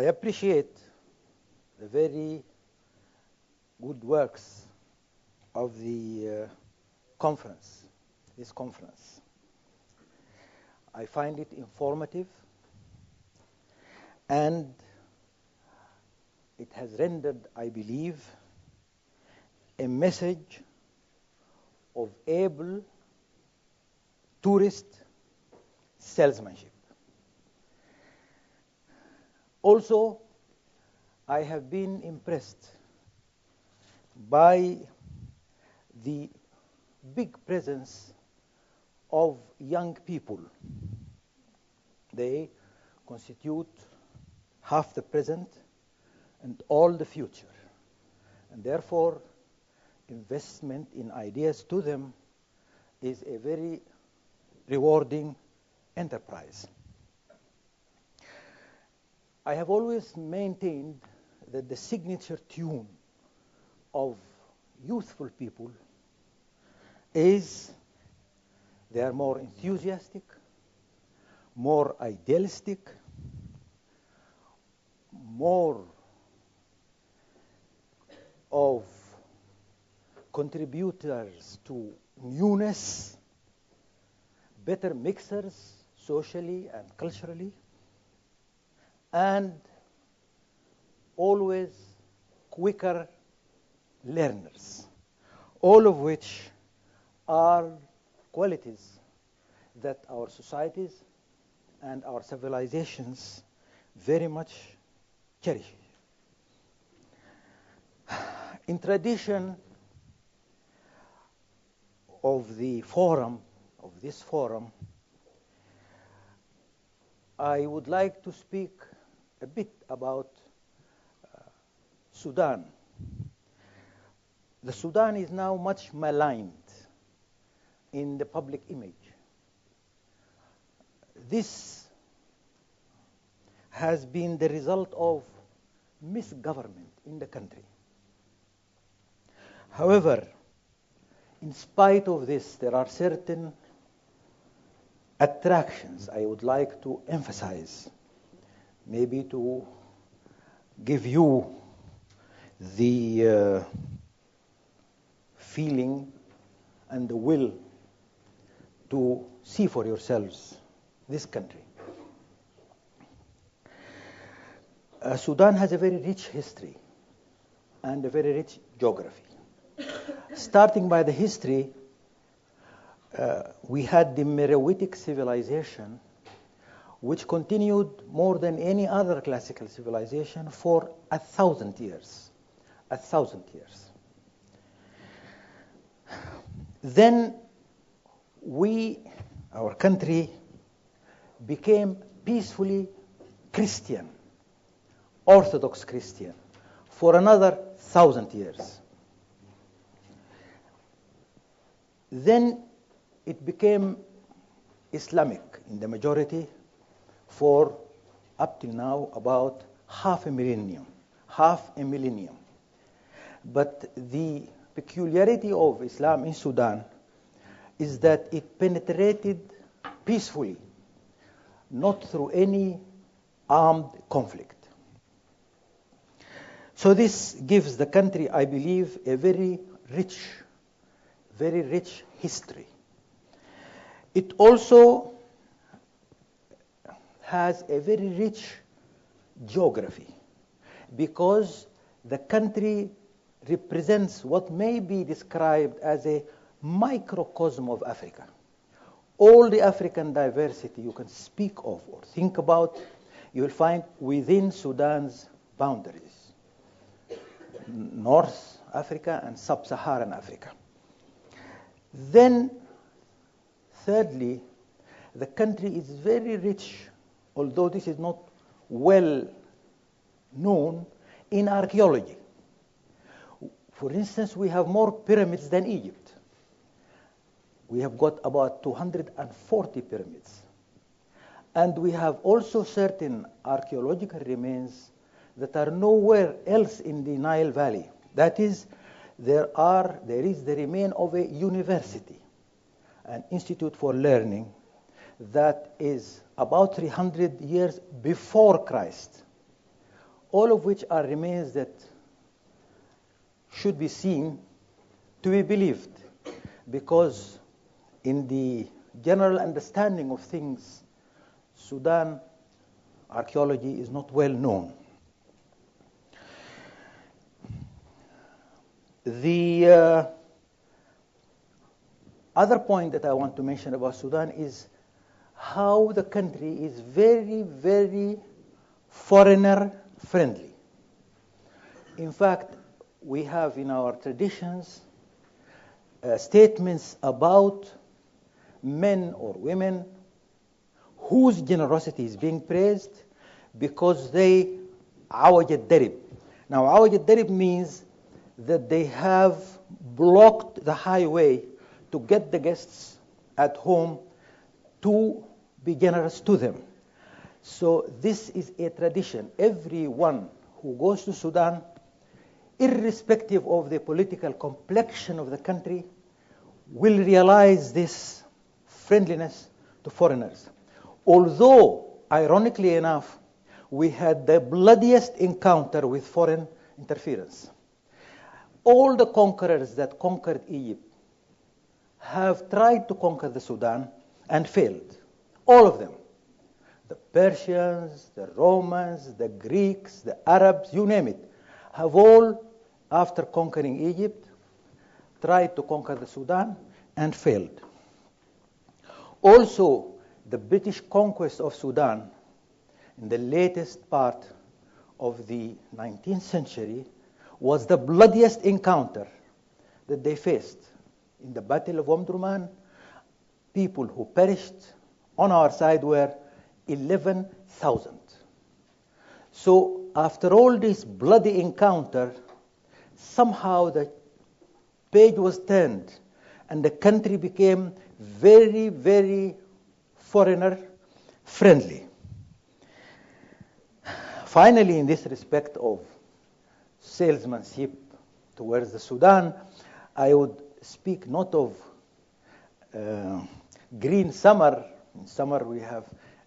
appreciate the very good works of the conference, this conference. I find it informative, and it has rendered, I believe, a message of able tourist salesmanship. Also, I have been impressed by the big presence of young people. They constitute half the present and all the future. And therefore, investment in ideas to them is a very rewarding enterprise. I have always maintained that the signature tune of youthful people is they are more enthusiastic, more idealistic, more of contributors to newness, better mixers socially and culturally, and always quicker learners, all of which are qualities that our societies and our civilizations very much cherish. In tradition of the forum, of this forum, I would like to speak a bit about Sudan. The Sudan is now much maligned in the public image. This has been the result of misgovernment in the country. However, in spite of this, there are certain attractions I would like to emphasize, maybe to give you the feeling and the will to see for yourselves this country. Sudan has a very rich history and a very rich geography. Starting by the history, we had the Meroitic civilization, which continued more than any other classical civilization for 1,000 years. 1,000 years. Then our country became peacefully Christian, Orthodox Christian, for another 1,000 years. Then it became Islamic in the majority for up till now about half a millennium. But the peculiarity of Islam in Sudan is that it penetrated peacefully, not through any armed conflict. So this gives the country, I believe, a very rich history. It also has a very rich geography because the country represents what may be described as a microcosm of Africa. All the African diversity you can speak of or think about, you will find within Sudan's boundaries. North Africa and Sub-Saharan Africa. Then, thirdly, the country is very rich, although this is not well known, in archaeology. For instance, we have more pyramids than Egypt. We have got about 240 pyramids. And we have also certain archaeological remains that are nowhere else in the Nile Valley. That is, there is the remain of a university, an institute for learning, that is about 300 years before Christ, all of which are remains that should be seen to be believed, because in the general understanding of things, Sudan archaeology is not well known. The other point that I want to mention about Sudan is how the country is very, very foreigner-friendly. In fact, we have in our traditions statements about men or women whose generosity is being praised because they awaj al-darib. Now, awaj al-darib means that they have blocked the highway to get the guests at home to be generous to them. So this is a tradition. Everyone who goes to Sudan, irrespective of the political complexion of the country, will realize this friendliness to foreigners. Although, ironically enough, we had the bloodiest encounter with foreign interference. All the conquerors that conquered Egypt have tried to conquer the Sudan and failed. All of them. The Persians, the Romans, the Greeks, the Arabs, you name it, have all, after conquering Egypt, tried to conquer the Sudan and failed. Also, the British conquest of Sudan in the latest part of the 19th century was the bloodiest encounter that they faced. In the Battle of Omdurman, people who perished on our side were 11,000. So after all this bloody encounter, somehow the page was turned and the country became very, very foreigner-friendly. Finally, in this respect of salesmanship towards the Sudan, I would speak not of green summer. In summer we have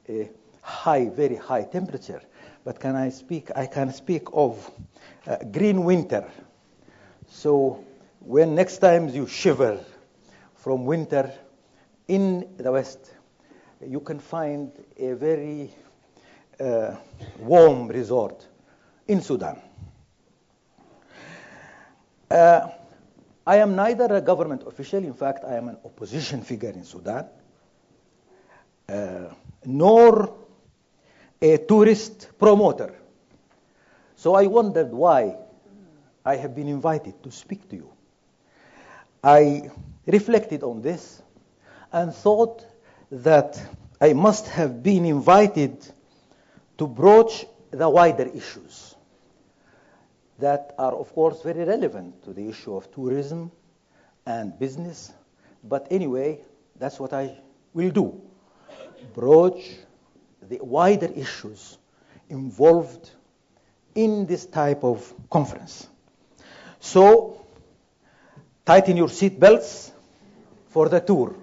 a high, very high temperature. But I can speak of green winter. So when next time you shiver from winter in the West, you can find a very warm resort in Sudan. I am neither a government official, in fact, I am an opposition figure in Sudan, nor a tourist promoter. So I wondered why I have been invited to speak to you. I reflected on this and thought that I must have been invited to broach the wider issues that are, of course, very relevant to the issue of tourism and business. But anyway, that's what I will do. Broach the wider issues involved in this type of conference. So, tighten your seat belts for the tour.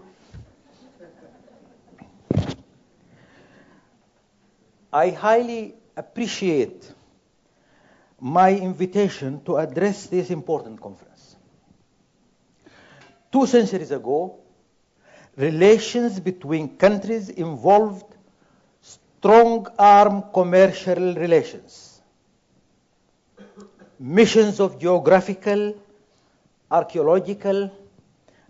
I highly appreciate my invitation to address this important conference. 2 centuries ago, relations between countries involved strong-arm commercial relations, missions of geographical, archaeological,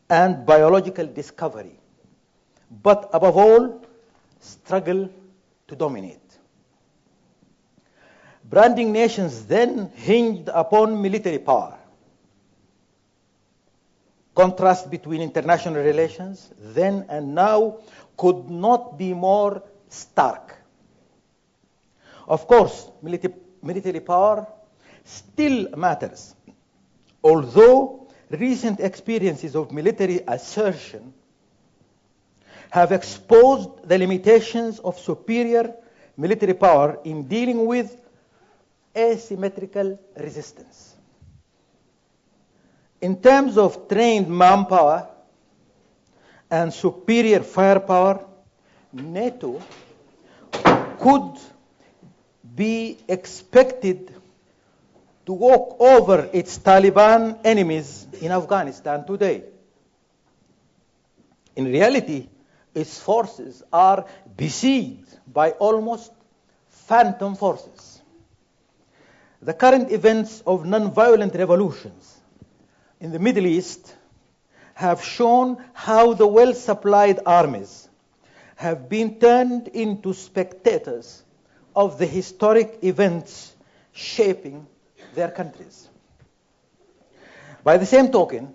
and biological discovery, but above all, struggle to dominate. Branding nations then hinged upon military power. Contrast between international relations then and now could not be more stark. Of course, military power still matters, although recent experiences of military assertion have exposed the limitations of superior military power in dealing with asymmetrical resistance. In terms of trained manpower and superior firepower, NATO could be expected to walk over its Taliban enemies in Afghanistan today. In reality, its forces are besieged by almost phantom forces. The current events of non-violent revolutions in the Middle East have shown how the well-supplied armies have been turned into spectators of the historic events shaping their countries. By the same token,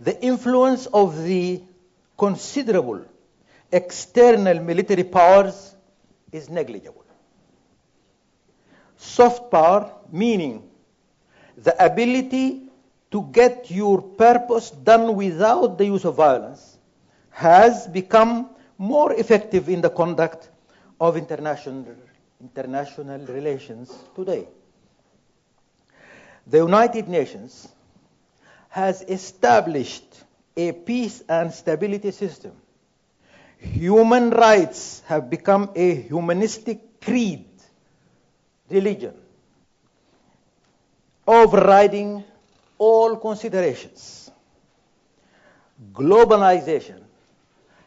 the influence of the considerable external military powers is negligible. Soft power, meaning the ability to get your purpose done without the use of violence, has become more effective in the conduct of international relations today. The United Nations has established a peace and stability system. Human rights have become a humanistic creed, religion, overriding all considerations. Globalization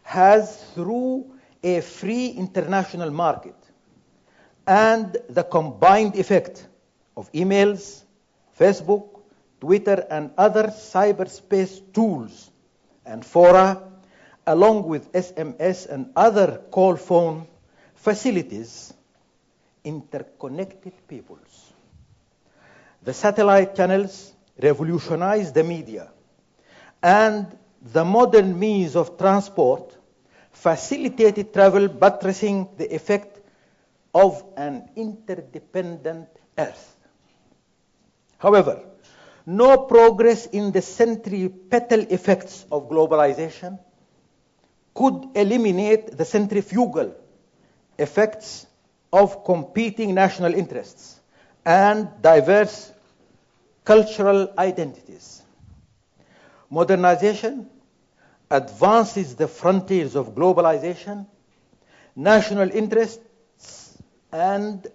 has, through a free international market and the combined effect of emails, Facebook, Twitter, and other cyberspace tools and fora, along with SMS and other call phone facilities, interconnected peoples. The satellite channels revolutionized the media, and the modern means of transport facilitated travel, buttressing the effect of an interdependent Earth. However, no progress in the centripetal effects of globalization could eliminate the centrifugal effects of competing national interests and diverse cultural identities. Modernization advances the frontiers of globalization. National interests and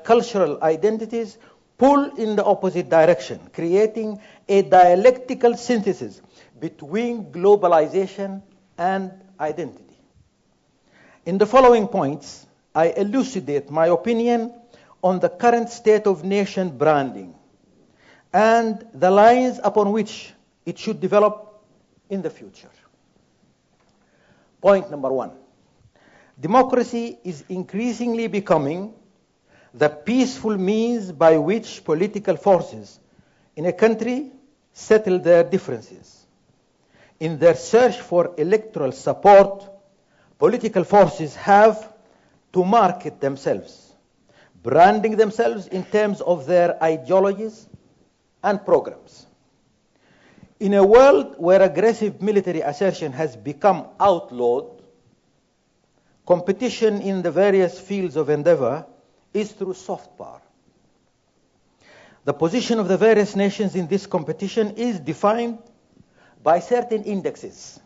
cultural identities pull in the opposite direction, creating a dialectical synthesis between globalization and identity. In the following points, I elucidate my opinion on the current state of nation branding and the lines upon which it should develop in the future. Point number one. Democracy is increasingly becoming the peaceful means by which political forces in a country settle their differences. In their search for electoral support, political forces have to market themselves, branding themselves in terms of their ideologies and programs. In a world where aggressive military assertion has become outlawed, competition in the various fields of endeavor is through soft power. The position of the various nations in this competition is defined by certain indexes,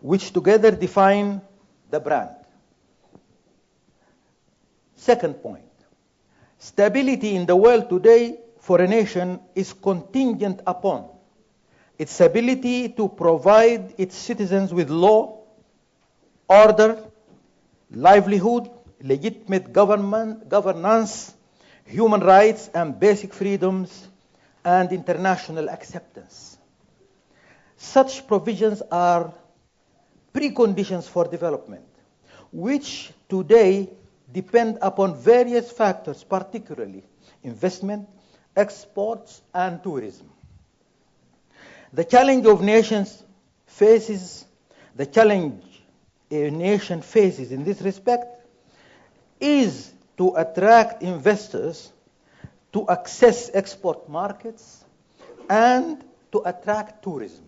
which together define the brand. Second point, stability in the world today for a nation is contingent upon its ability to provide its citizens with law, order, livelihood, legitimate governance, human rights and basic freedoms, and international acceptance. Such provisions are preconditions for development, which today depend upon various factors, particularly investment, exports, and tourism. The challenge a nation faces in this respect is to attract investors, to access export markets, and to attract tourism.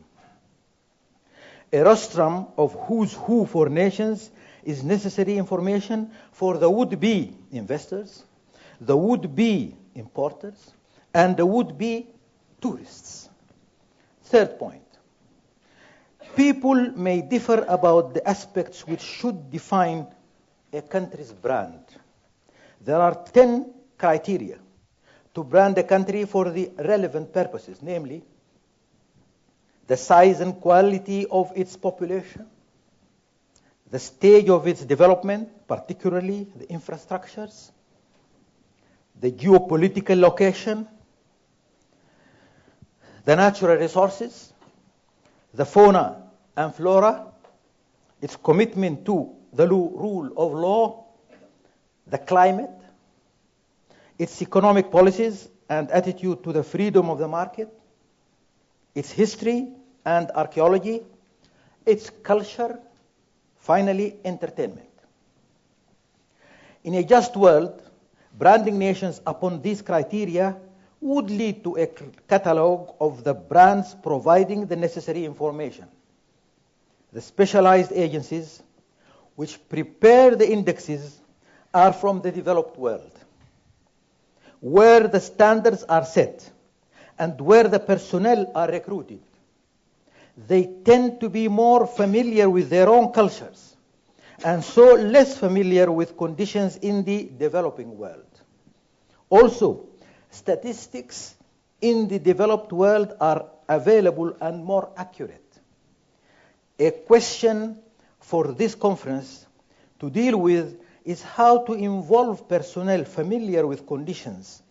A rostrum of who's who for nations is necessary information for the would-be investors, the would-be importers, and the would-be tourists. Third point. People may differ about the aspects which should define a country's brand. There are 10 criteria to brand a country for the relevant purposes, namely the size and quality of its population, the stage of its development, particularly the infrastructures, the geopolitical location, the natural resources, the fauna and flora, its commitment to the rule of law, the climate, its economic policies and attitude to the freedom of the market, its history and archaeology, its culture, finally, entertainment. In a just world, branding nations upon these criteria would lead to a catalog of the brands providing the necessary information. The specialized agencies which prepare the indexes are from the developed world, where the standards are set and where the personnel are recruited. They tend to be more familiar with their own cultures and so less familiar with conditions in the developing world. Also, statistics in the developed world are available and more accurate. A question for this conference to deal with is how to involve personnel familiar with conditions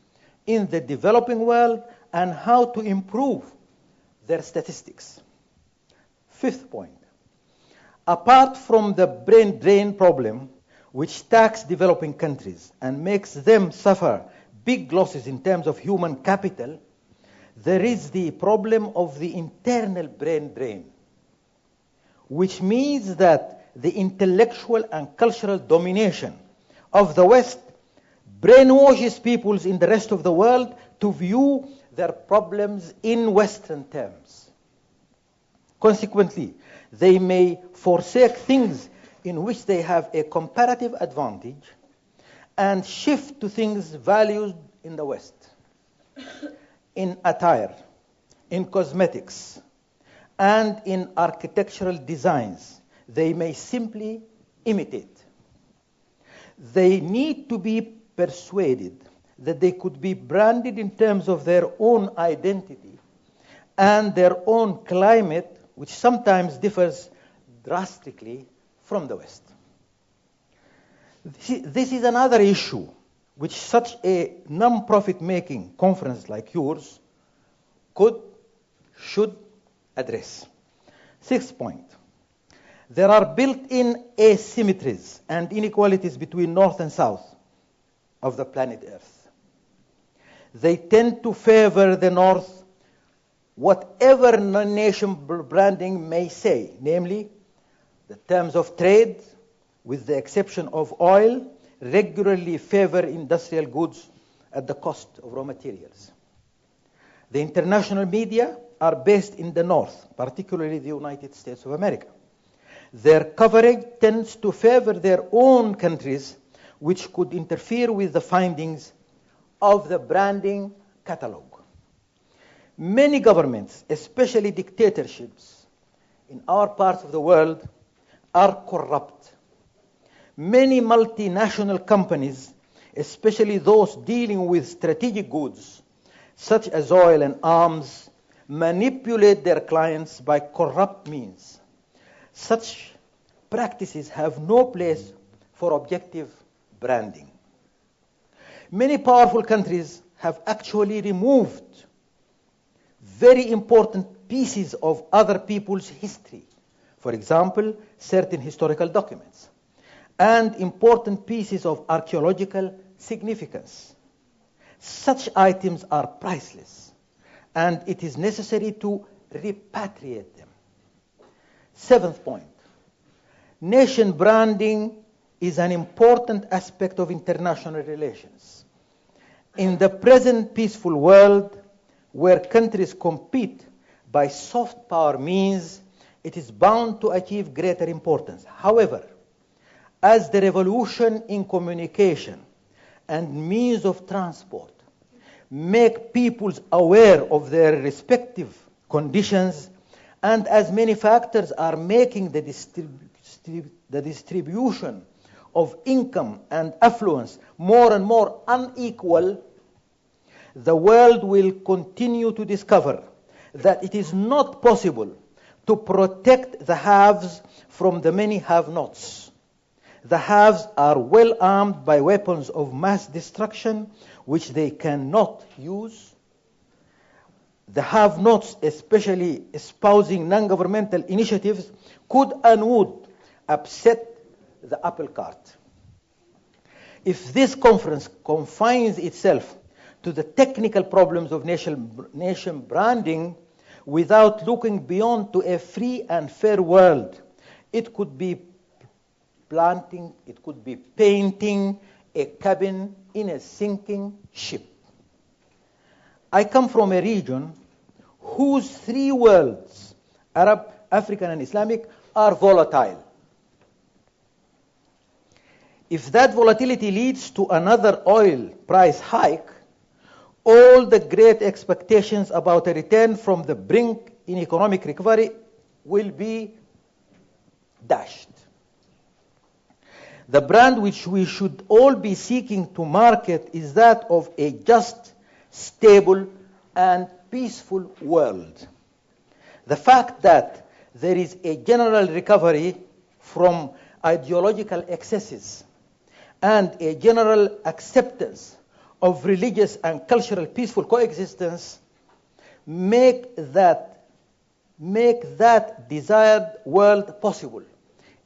in the developing world and how to improve their statistics. Fifth point. Apart from the brain drain problem, which tax developing countries and makes them suffer big losses in terms of human capital, there is the problem of the internal brain drain, which means that the intellectual and cultural domination of the West brainwashes peoples in the rest of the world to view their problems in Western terms. Consequently, they may forsake things in which they have a comparative advantage and shift to things valued in the West, in attire, in cosmetics, and in architectural designs. They may simply imitate. They need to be persuaded that they could be branded in terms of their own identity and their own climate, which sometimes differs drastically from the West. This is another issue which such a non-profit making conference like yours should address. Sixth point. There are built-in asymmetries and inequalities between North and South of the planet Earth. They tend to favor the North, whatever nation branding may say, namely, the terms of trade, with the exception of oil, regularly favor industrial goods at the cost of raw materials. The international media are based in the North, particularly the United States of America. Their coverage tends to favor their own countries, which could interfere with the findings of the branding catalog. Many governments, especially dictatorships in our parts of the world, are corrupt. Many multinational companies, especially those dealing with strategic goods, such as oil and arms, manipulate their clients by corrupt means. Such practices have no place for objective branding. Many powerful countries have actually removed very important pieces of other people's history. For example, certain historical documents and important pieces of archaeological significance. Such items are priceless, and it is necessary to repatriate them. Seventh point. Nation branding is an important aspect of international relations. In the present peaceful world, where countries compete by soft power means, it is bound to achieve greater importance. However, as the revolution in communication and means of transport make peoples aware of their respective conditions, and as many factors are making the distribution of income and affluence more and more unequal, the world will continue to discover that it is not possible to protect the haves from the many have-nots. The haves are well armed by weapons of mass destruction which they cannot use. The have-nots, especially espousing non-governmental initiatives, could and would upset the apple cart. If this conference confines itself to the technical problems of nation branding without looking beyond to a free and fair world, it could be planting, it could be painting a cabin in a sinking ship. I come from a region whose three worlds, Arab, African, and Islamic, are volatile. If that volatility leads to another oil price hike, all the great expectations about a return from the brink in economic recovery will be dashed. The brand which we should all be seeking to market is that of a just, stable, and peaceful world. The fact that there is a general recovery from ideological excesses and a general acceptance of religious and cultural peaceful coexistence make that desired world possible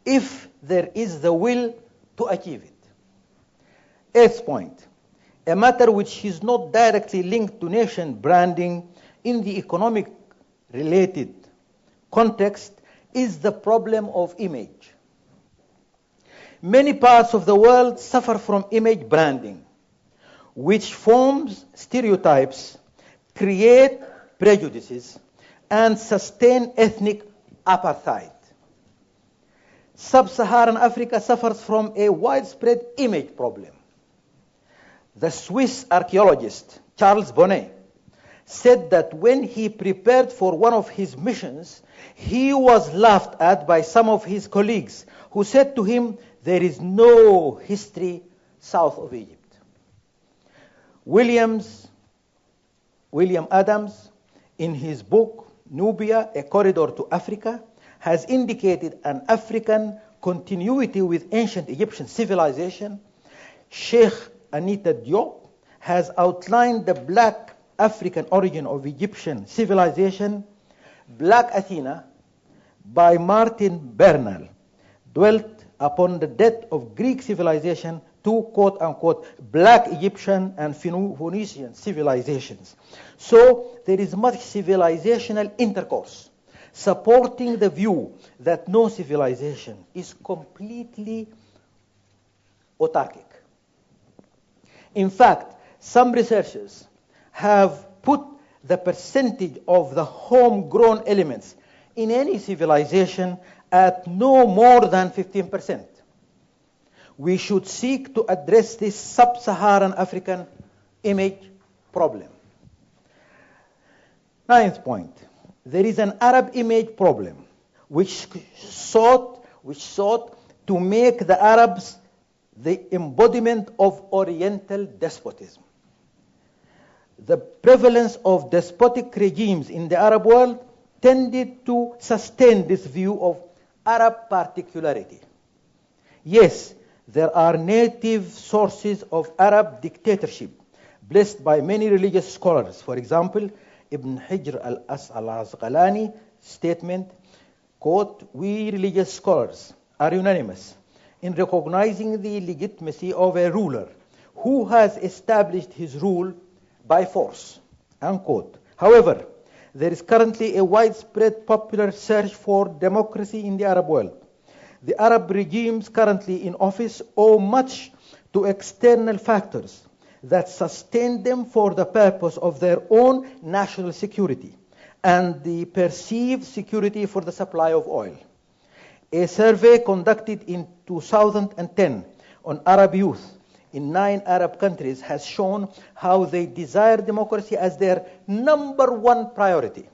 if there is the will to achieve it. Eighth point, a matter which is not directly linked to nation branding in the economic related context is the problem of image. Many parts of the world suffer from image branding, which forms stereotypes, create prejudices, and sustain ethnic apartheid. Sub-Saharan Africa suffers from a widespread image problem. The Swiss archaeologist Charles Bonnet said that when he prepared for one of his missions, he was laughed at by some of his colleagues who said to him, "There is no history south of Egypt." William Adams, in his book, Nubia, A Corridor to Africa, has indicated an African continuity with ancient Egyptian civilization. Sheikh Anita Diop has outlined the black African origin of Egyptian civilization. Black Athena, by Martin Bernal, dwelt upon the death of Greek civilization to quote-unquote black Egyptian and Phoenician civilizations. So there is much civilizational intercourse supporting the view that no civilization is completely autarkic. In fact, some researchers have put the percentage of the homegrown elements in any civilization at no more than 15%. We should seek to address this sub-Saharan African image problem. Ninth point, there is an Arab image problem which sought to make the Arabs the embodiment of Oriental despotism. The prevalence of despotic regimes in the Arab world tended to sustain this view of Arab particularity. Yes, there are native sources of Arab dictatorship blessed by many religious scholars. For example, Ibn Hijr al-Asqalani statement, quote, "We religious scholars are unanimous in recognizing the legitimacy of a ruler who has established his rule by force," unquote. However, there is currently a widespread popular search for democracy in the Arab world. The Arab regimes currently in office owe much to external factors that sustain them for the purpose of their own national security and the perceived security for the supply of oil. A survey conducted in 2010 on Arab youth in 9 Arab countries has shown how they desire democracy as their number one priority.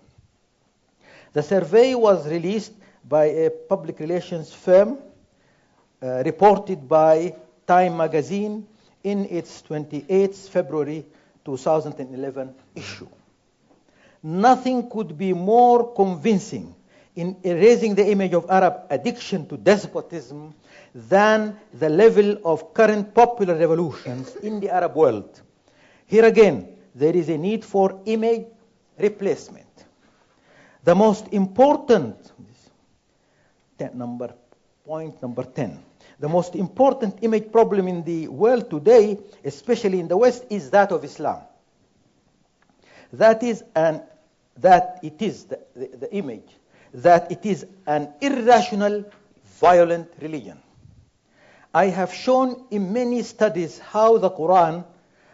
The survey was released by a public relations firm, reported by Time magazine in its 28th February 2011 issue. Nothing could be more convincing in erasing the image of Arab addiction to despotism than the level of current popular revolutions in the Arab world. Here again, there is a need for image replacement. The most important, point number 10, the most important image problem in the world today, especially in the West, is that of Islam. That it is the image that it is an irrational, violent religion. I have shown in many studies how the Quran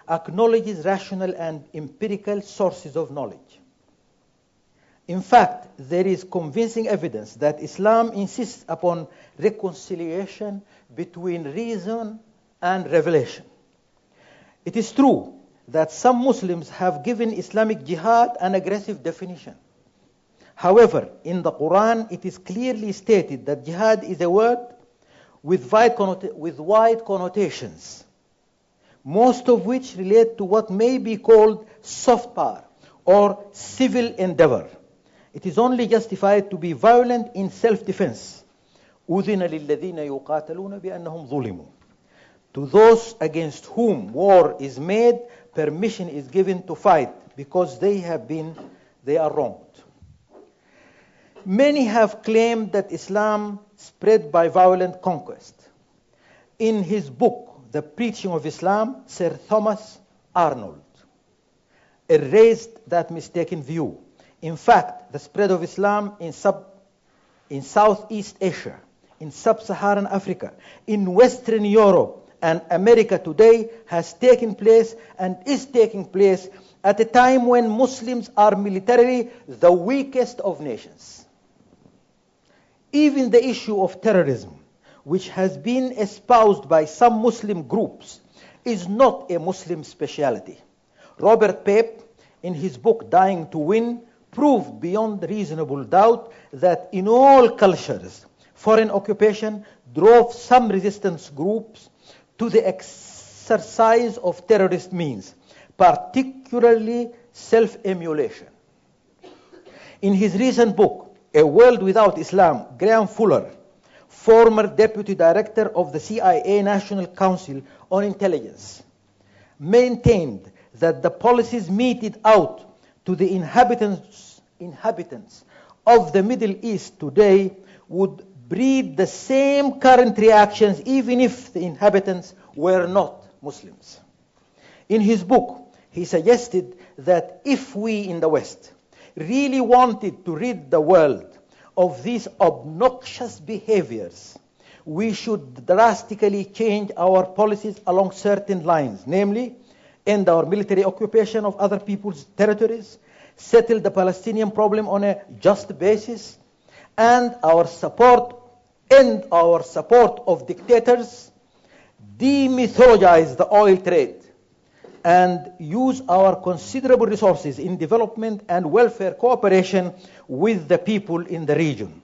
acknowledges rational and empirical sources of knowledge. In fact, there is convincing evidence that Islam insists upon reconciliation between reason and revelation. It is true that some Muslims have given Islamic jihad an aggressive definition. However, in the Quran, it is clearly stated that jihad is a word with wide connotations, most of which relate to what may be called soft power or civil endeavor. It is only justified to be violent in self-defense. أُذِنَ لِلَّذِينَ يُقَاتَلُونَ بِأَنَّهُمْ ظُلِمُوا. To those against whom war is made, permission is given to fight because they are wronged. Many have claimed that Islam spread by violent conquest. In his book, The Preaching of Islam, Sir Thomas Arnold erased that mistaken view. In fact, the spread of Islam in Southeast Asia, in Sub-Saharan Africa, in Western Europe, and America today has taken place and is taking place at a time when Muslims are militarily the weakest of nations. Even the issue of terrorism, which has been espoused by some Muslim groups, is not a Muslim speciality. Robert Pape, in his book Dying to Win, proved beyond reasonable doubt that in all cultures, foreign occupation drove some resistance groups to the exercise of terrorist means, particularly self-emulation. In his recent book, A World Without Islam, Graham Fuller, former deputy director of the CIA National Council on Intelligence, maintained that the policies meted out to the inhabitants of the Middle East today would breed the same current reactions even if the inhabitants were not Muslims. In his book, he suggested that if we in the West really wanted to rid the world of these obnoxious behaviors, we should drastically change our policies along certain lines, namely, end our military occupation of other people's territories, settle the Palestinian problem on a just basis, and end our support of dictators, demythologize the oil trade, and use our considerable resources in development and welfare cooperation with the people in the region.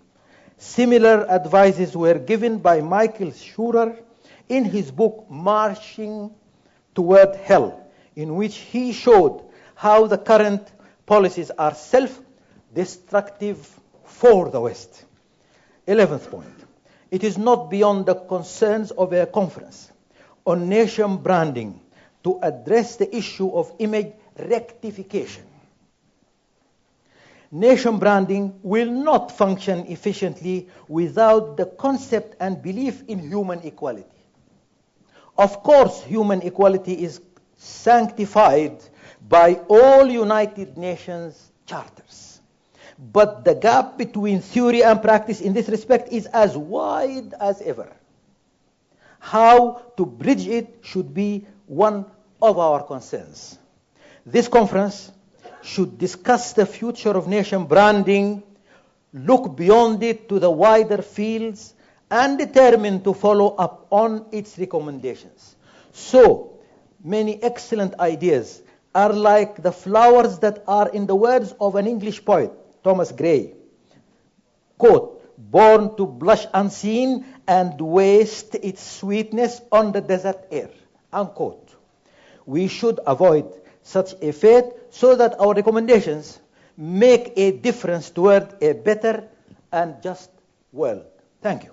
Similar advices were given by Michael Schurer in his book Marching Toward Hell, in which he showed how the current policies are self-destructive for the West. 11th point. It is not beyond the concerns of a conference on nation branding to address the issue of image rectification. Nation branding will not function efficiently without the concept and belief in human equality. Of course, human equality is sanctified by all United Nations charters. But the gap between theory and practice in this respect is as wide as ever. How to bridge it should be one of our concerns. This conference should discuss the future of nation branding, look beyond it to the wider fields, and determine to follow up on its recommendations. So many excellent ideas are like the flowers that are, in the words of an English poet, Thomas Gray, quote, born to blush unseen and waste its sweetness on the desert air. Unquote. We should avoid such a fate so that our recommendations make a difference toward a better and just world. Thank you.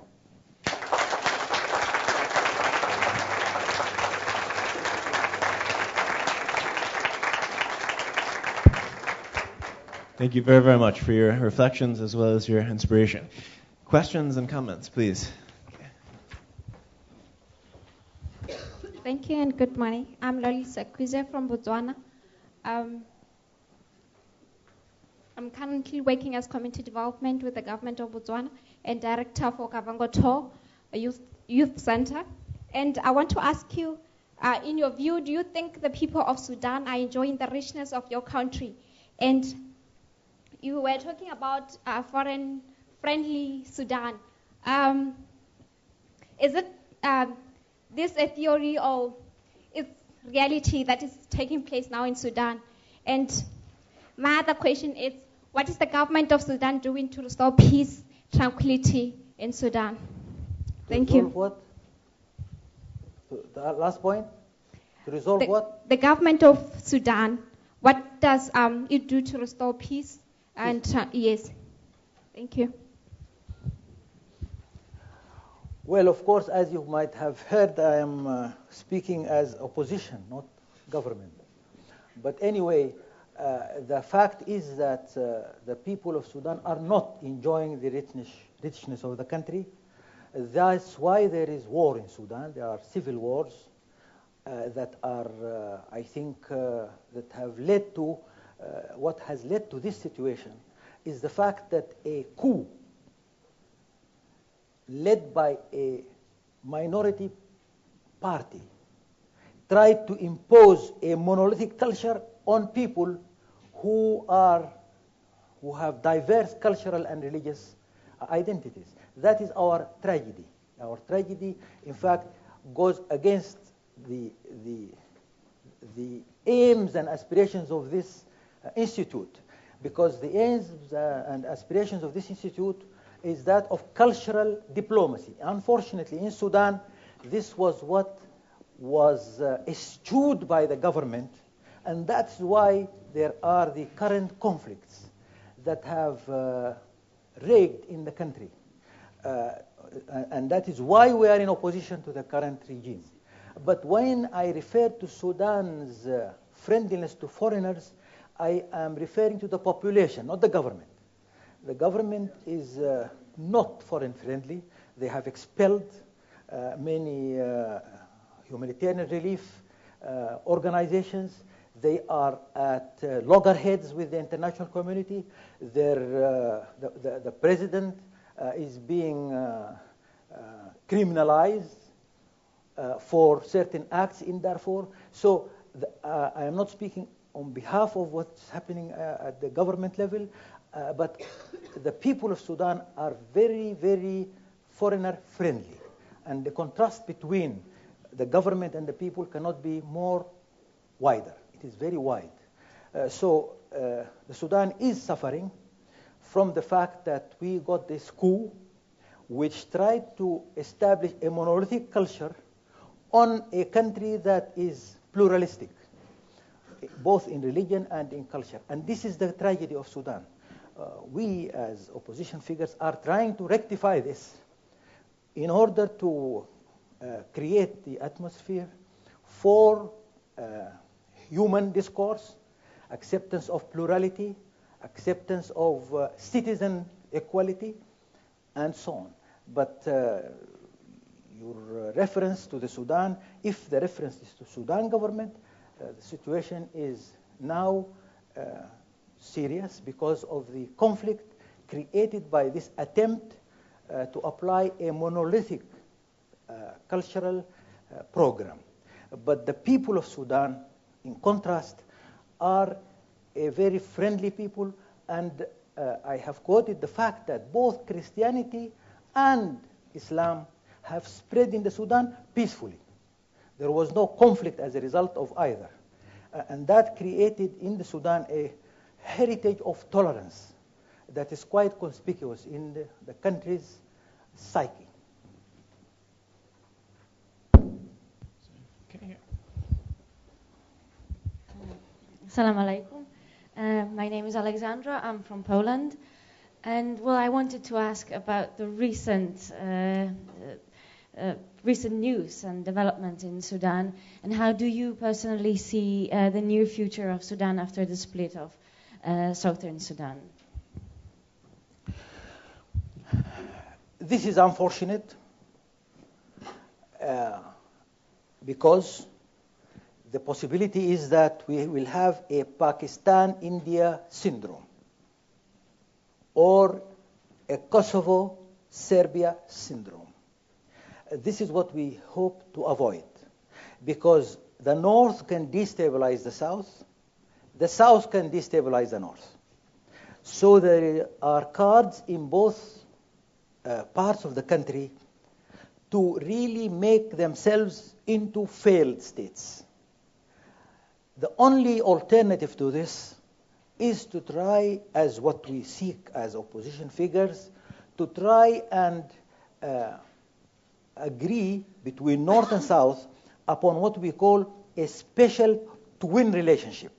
Thank you very, very much for your reflections as well as your inspiration. Questions and comments, please. Thank you and good morning. I'm Lolisa Kwize from Botswana. I'm currently working as Community Development with the government of Botswana and Director for Kavangoto Youth Center. And I want to ask you, in your view, do you think the people of Sudan are enjoying the richness of your country? And you were talking about foreign-friendly Sudan. Is it this a theory or is reality that is taking place now in Sudan? And my other question is, what is the government of Sudan doing to restore peace, tranquility in Sudan? Thank you. What? The last point? To resolve what? The government of Sudan, what does it do to restore peace? And yes, thank you. Well, of course, as you might have heard, I am speaking as opposition, not government. But anyway, the fact is that the people of Sudan are not enjoying the richness of the country. That's why there is war in Sudan. There are civil wars that are, I think, that have led to, what has led to this situation is the fact that a coup led by a minority party tried to impose a monolithic culture on people who have diverse cultural and religious identities. That is our tragedy. Our tragedy, in fact, goes against the aims and aspirations of this institute, because the aims and aspirations of this institute is that of cultural diplomacy. Unfortunately, in Sudan, this was what was eschewed by the government, and that's why there are the current conflicts that have raged in the country. And that is why we are in opposition to the current regime. But when I refer to Sudan's friendliness to foreigners, I am referring to the population, not the government. The government is not foreign friendly. They have expelled many humanitarian relief organizations. They are at loggerheads with the international community. The president is being criminalized for certain acts in Darfur. So I am not speaking on behalf of what's happening at the government level, but the people of Sudan are very, very foreigner friendly. And the contrast between the government and the people cannot be more wider. It is very wide. So the Sudan is suffering from the fact that we got this coup which tried to establish a monolithic culture on a country that is pluralistic, both in religion and in culture. And this is the tragedy of Sudan. We, as opposition figures, are trying to rectify this in order to create the atmosphere for human discourse, acceptance of plurality, acceptance of citizen equality, and so on. But your reference to the Sudan, if the reference is to Sudan government, the situation is now serious because of the conflict created by this attempt to apply a monolithic cultural program. But the people of Sudan, in contrast, are a very friendly people, and I have quoted the fact that both Christianity and Islam have spread in the Sudan peacefully. There was no conflict as a result of either. And that created in the Sudan a heritage of tolerance that is quite conspicuous in the country's psyche. Okay. Assalamu alaikum. My name is Alexandra. I'm from Poland. And well, I wanted to ask about the recent news and development in Sudan, and how do you personally see the near future of Sudan after the split of southern Sudan? This is unfortunate because the possibility is that we will have a Pakistan-India syndrome or a Kosovo-Serbia syndrome. This is what we hope to avoid, because the North can destabilize the South can destabilize the North. So there are cards in both parts of the country to really make themselves into failed states. The only alternative to this is to try, as what we seek as opposition figures, to try and agree between North and South upon what we call a special twin relationship.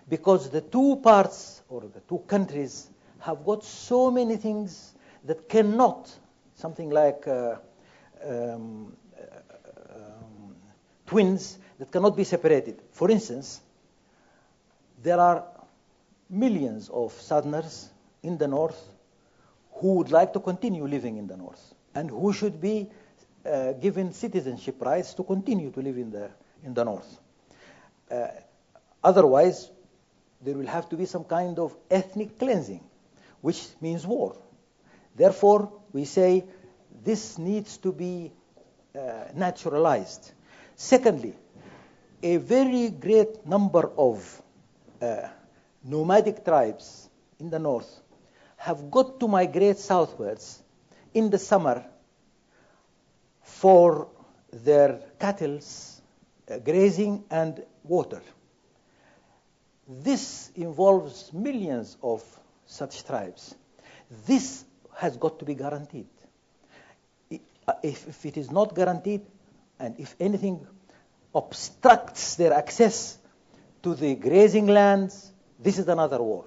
Because the two parts or the two countries have got so many things that cannot, something like twins that cannot be separated. For instance, there are millions of Southerners in the North who would like to continue living in the North and who should be given citizenship rights to continue to live in the North. Otherwise, there will have to be some kind of ethnic cleansing, which means war. Therefore, we say this needs to be naturalized. Secondly, a very great number of nomadic tribes in the north have got to migrate southwards in the summer for their cattle's grazing and water. This involves millions of such tribes. This has got to be guaranteed. If it is not guaranteed, and if anything obstructs their access to the grazing lands, this is another war.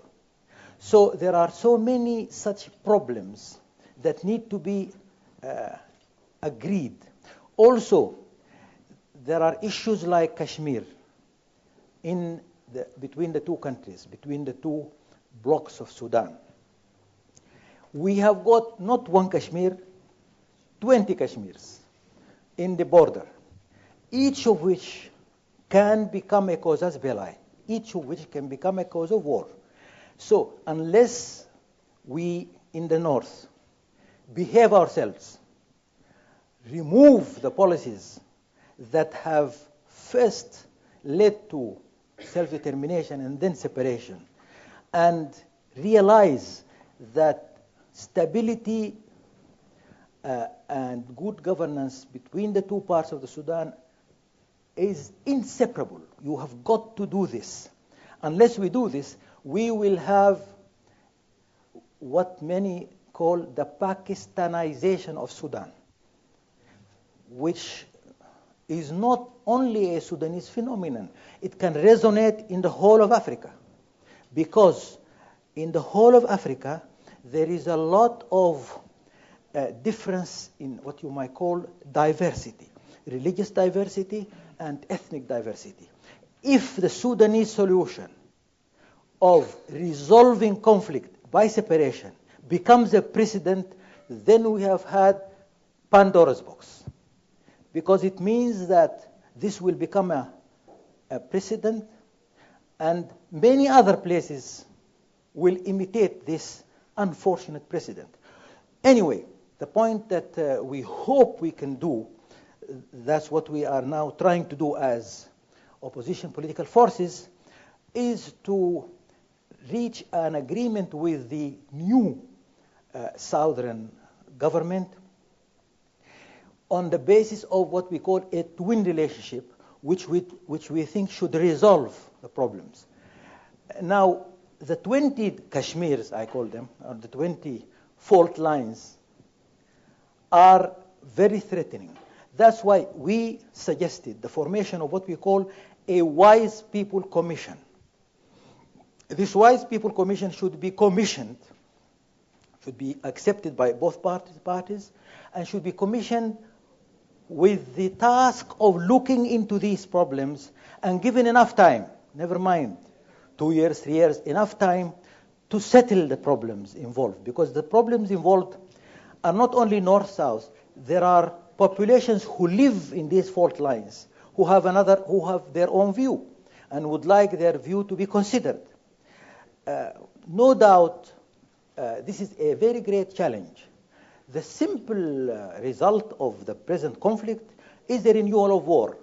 So there are so many such problems that need to be agreed. Also, there are issues like Kashmir between the two countries, between the two blocks of Sudan. We have got not one Kashmir, 20 Kashmirs in the border, each of which can become a casus belli, each of which can become a cause of war. So unless we in the north behave ourselves, remove the policies that have first led to self-determination and then separation, and realize that stability and good governance between the two parts of the Sudan is inseparable. You have got to do this. Unless we do this, we will have what many call the Pakistanization of Sudan, which is not only a Sudanese phenomenon. It can resonate in the whole of Africa, because in the whole of Africa there is a lot of difference in what you might call diversity, religious diversity and ethnic diversity. If the Sudanese solution of resolving conflict by separation becomes a precedent, then we have had Pandora's box, because it means that this will become a precedent, and many other places will imitate this unfortunate precedent. Anyway, the point that we hope we can do, that's what we are now trying to do as opposition political forces, is to reach an agreement with the new southern government on the basis of what we call a twin relationship, which we think should resolve the problems. Now, the 20 Kashmirs, I call them, or the 20 fault lines, are very threatening. That's why we suggested the formation of what we call a Wise People Commission. This Wise People Commission should be commissioned, should be accepted by both parties, and should be commissioned with the task of looking into these problems and given enough time, never mind 2 years, 3 years, enough time to settle the problems involved. Because the problems involved are not only north-south, there are populations who live in these fault lines, who have their own view and would like their view to be considered. No doubt, this is a very great challenge. The simple result of the present conflict is the renewal of war.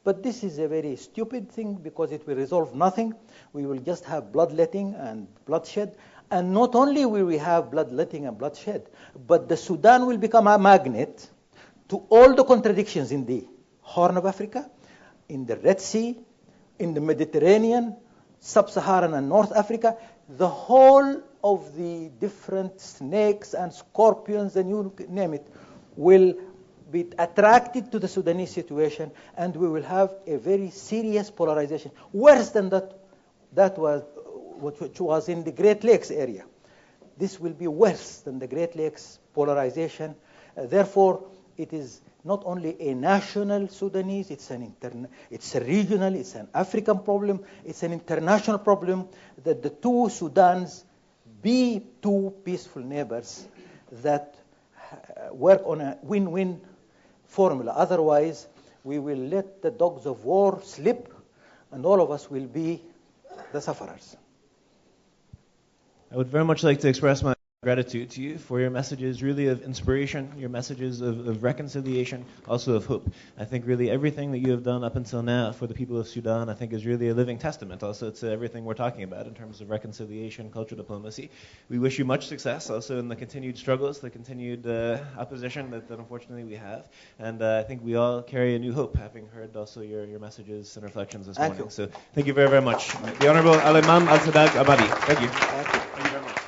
But this is a very stupid thing because it will resolve nothing. We will just have bloodletting and bloodshed. And not only will we have bloodletting and bloodshed, but the Sudan will become a magnet to all the contradictions in the Horn of Africa, in the Red Sea, in the Mediterranean, Sub-Saharan and North Africa. The whole of the different snakes and scorpions, and you name it, will be attracted to the Sudanese situation, and we will have a very serious polarization, worse than that was which was in the Great Lakes area. This will be worse than the Great Lakes polarization. Therefore, it is not only a national Sudanese, it's a regional, it's an African problem, it's an international problem, that the two Sudans be two peaceful neighbors that work on a win-win formula. Otherwise, we will let the dogs of war slip, and all of us will be the sufferers. I would very much like to express my gratitude to you for your messages really of inspiration, your messages of reconciliation, also of hope. I think really everything that you have done up until now for the people of Sudan, I think is really a living testament also to everything we're talking about in terms of reconciliation, cultural diplomacy. We wish you much success also in the continued struggles, the continued opposition that unfortunately we have. And I think we all carry a new hope, having heard also your messages and reflections this morning. So thank you very, very much. The Honorable Imam Al-Sadiq Al Mahdi. Thank you. Thank you very much.